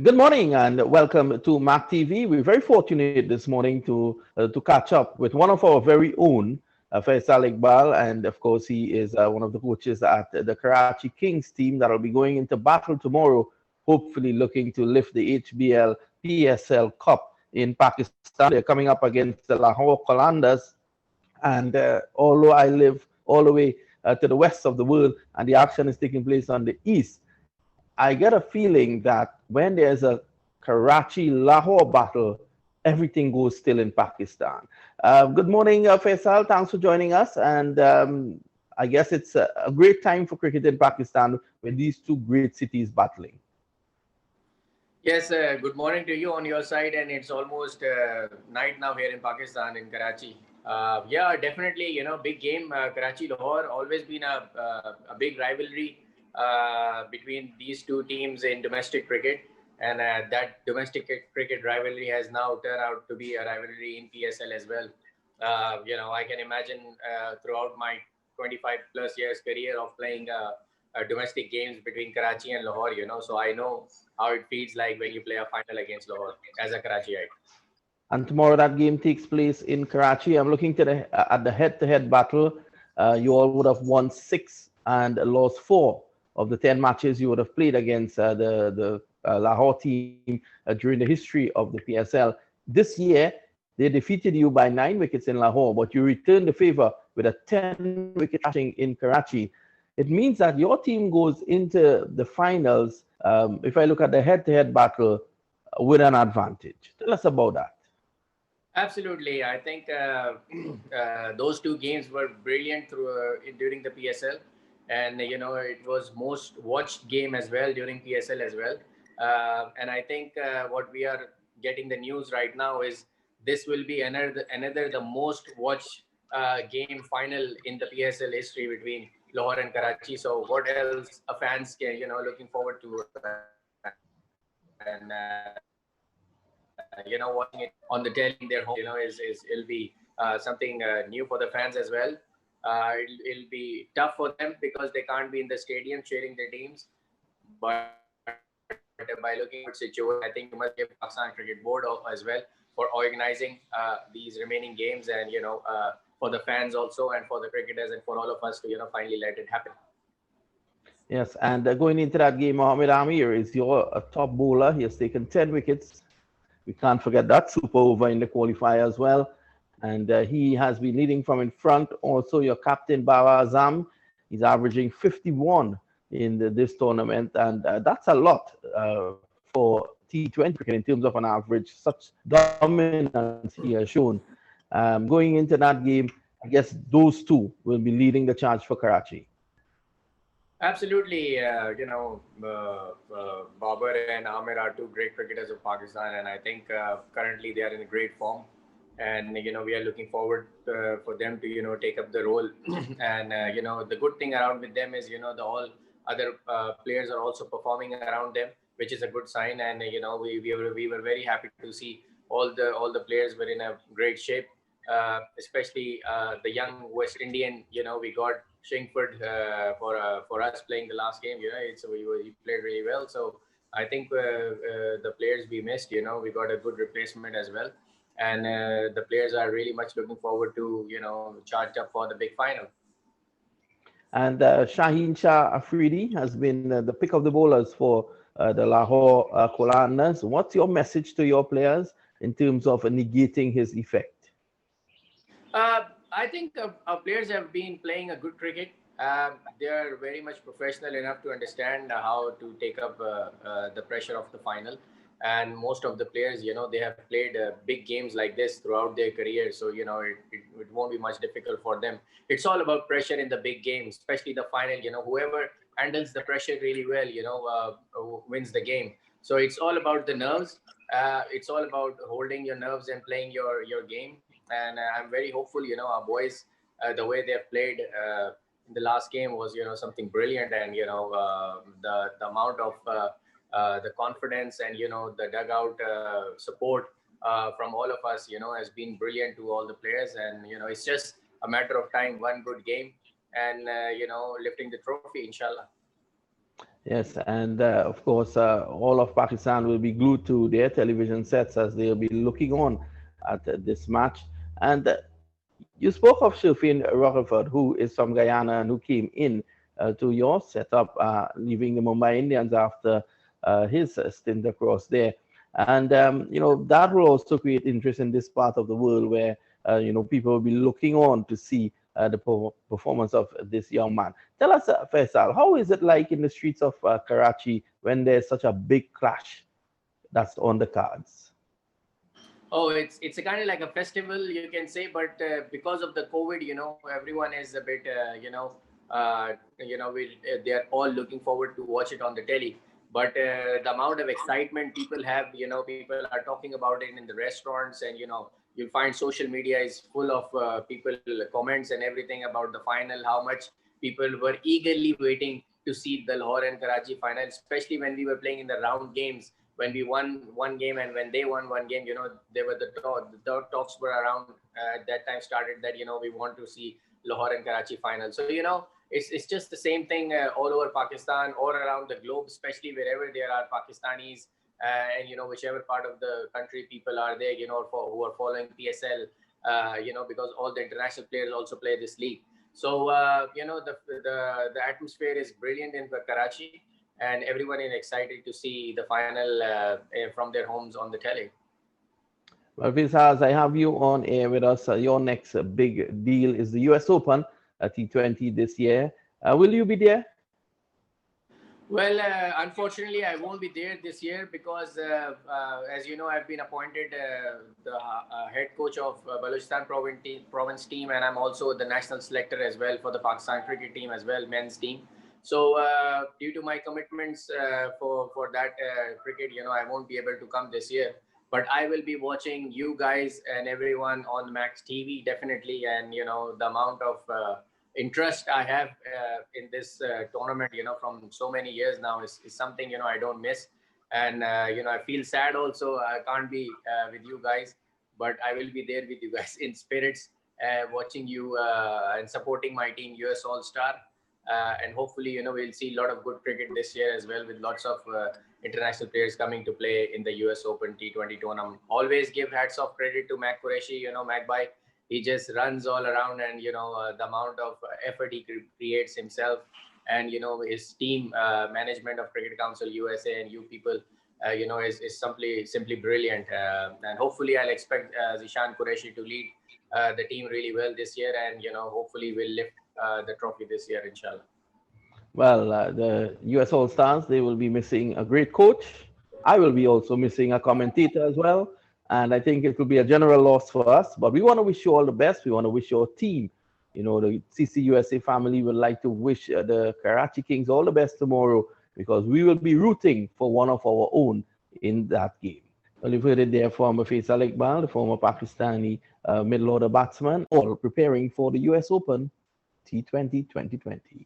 Good morning and welcome to MAQ TV. We're very fortunate this morning to catch up with one of our very own, Faisal Iqbal, and of course he is one of the coaches at the Karachi Kings team that will be going into battle tomorrow, hopefully looking to lift the HBL PSL Cup in Pakistan. They're coming up against the Lahore Qalandars, and although I live all the way to the west of the world and the action is taking place on the east, I get a feeling that when there's a Karachi Lahore battle, everything goes still in Pakistan. Good morning, Faisal. Thanks for joining us. And I guess it's a great time for cricket in Pakistan with these two great cities battling. Yes, good morning to you on your side, and it's almost night now here in Pakistan, in Karachi. Yeah, definitely, big game. Karachi Lahore always been a big rivalry between these two teams in domestic cricket, and that domestic cricket rivalry has now turned out to be a rivalry in PSL as well. I can imagine throughout my 25 plus years career of playing domestic games between Karachi and Lahore, so I know how it feels like when you play a final against Lahore as a Karachiite. And tomorrow that game takes place in Karachi. I'm looking to at the head-to-head battle. You all would have won 6 and lost 4 of the 10 matches you would have played against the Lahore team during the history of the PSL. This year, they defeated you by 9 wickets in Lahore, but you returned the favor with a 10-wicket thrashing in Karachi. It means that your team goes into the finals, if I look at the head-to-head battle, with an advantage. Tell us about that. Absolutely. I think those two games were brilliant during the PSL. And, it was most watched game as well during PSL as well. And I think what we are getting the news right now is this will be another the most watched game final in the PSL history between Lahore and Karachi. So what else a fans can, looking forward to and watching it on the telly in their home, it'll be something new for the fans as well. It'll be tough for them because they can't be in the stadium cheering their teams. But by looking at the situation, I think you must give Pakistan Cricket Board as well for organizing these remaining games, and for the fans also, and for the cricketers, and for all of us to finally let it happen. Yes, and going into that game, Mohamed Amir is your top bowler. He has taken 10 wickets. We can't forget that super over in the qualifier as well. And he has been leading from in front. Also, your captain, Bara Azam, he's averaging 51 in this tournament. And that's a lot for T20 cricket in terms of an average. Such dominance he has shown. Going into that game, I guess those two will be leading the charge for Karachi. Absolutely. Babar and Amir are two great cricketers of Pakistan, and I think currently they are in great form. And we are looking forward for them to take up the role. And the good thing around with them is the all other players are also performing around them, which is a good sign. And we were very happy to see all the players were in a great shape, especially the young West Indian. We got Shingford for us playing the last game. He played really well. So I think the players we missed, we got a good replacement as well. And the players are really much looking forward to, charge up for the big final. And Shaheen Shah Afridi has been the pick of the bowlers for the Lahore Qalandars. What's your message to your players in terms of negating his effect? I think our players have been playing a good cricket. They are very much professional enough to understand how to take up the pressure of the final. And most of the players, they have played big games like this throughout their career. So, it won't be much difficult for them. It's all about pressure in the big games, especially the final. Whoever handles the pressure really well, wins the game. So it's all about the nerves. It's all about holding your nerves and playing your game. And I'm very hopeful, our boys, the way they have played in the last game was, something brilliant. And, the amount of the confidence and, the dugout support from all of us, has been brilliant to all the players. And, it's just a matter of time, one good game and, lifting the trophy, inshallah. Yes, and of course, all of Pakistan will be glued to their television sets as they'll be looking on at this match. And you spoke of Shufin Rutherford, who is from Guyana and who came in to your setup, leaving the Mumbai Indians after his stint across there. And, that will also create interest in this part of the world where, people will be looking on to see the performance of this young man. Tell us, Faisal, how is it like in the streets of Karachi when there's such a big clash that's on the cards? Oh, it's a kind of like a festival, you can say, but because of the COVID, everyone is a bit, they are all looking forward to watch it on the telly. But the amount of excitement people have, people are talking about it in the restaurants, and you'll find social media is full of people comments and everything about the final. How much people were eagerly waiting to see the Lahore and Karachi final, especially when we were playing in the round games, when we won one game and when they won one game, they were the talks were around at that time started that, we want to see Lahore and Karachi final. So, it's just the same thing all over Pakistan or around the globe, especially wherever there are Pakistanis and, whichever part of the country people are there, who are following PSL, because all the international players also play this league. So, the atmosphere is brilliant in Karachi, and everyone is excited to see the final from their homes on the telly. Well, Fizzaz, I have you on air with us. Your next big deal is the US Open T20 this year. Will you be there? Well, unfortunately, I won't be there this year because, as you know, I've been appointed the head coach of Balochistan province team, and I'm also the national selector as well for the Pakistan cricket team as well, men's team. So, due to my commitments for that cricket, I won't be able to come this year. But I will be watching you guys and everyone on Max TV definitely, and the amount of interest I have in this tournament, from so many years now is something, I don't miss. And, I feel sad also. I can't be with you guys, but I will be there with you guys in spirits, watching you and supporting my team, US All Star. And hopefully, we'll see a lot of good cricket this year as well, with lots of international players coming to play in the US Open T20 tournament. Always give hats off credit to Mac Qureshi, MacBy. He just runs all around, and the amount of effort he creates himself, and his team management of Cricket Council USA and you people, is simply brilliant. And hopefully I'll expect Zishan Qureshi to lead the team really well this year, and hopefully we'll lift the trophy this year, inshallah. Well, the US All Stars, they will be missing a great coach. I will be also missing a commentator as well. And I think it will be a general loss for us. But we want to wish you all the best. We want to wish your team, the CCUSA family would like to wish the Karachi Kings all the best tomorrow, because we will be rooting for one of our own in that game. Well, you've heard it there from Faisal Iqbal, the former Pakistani middle order batsman, all preparing for the US Open T20 2020.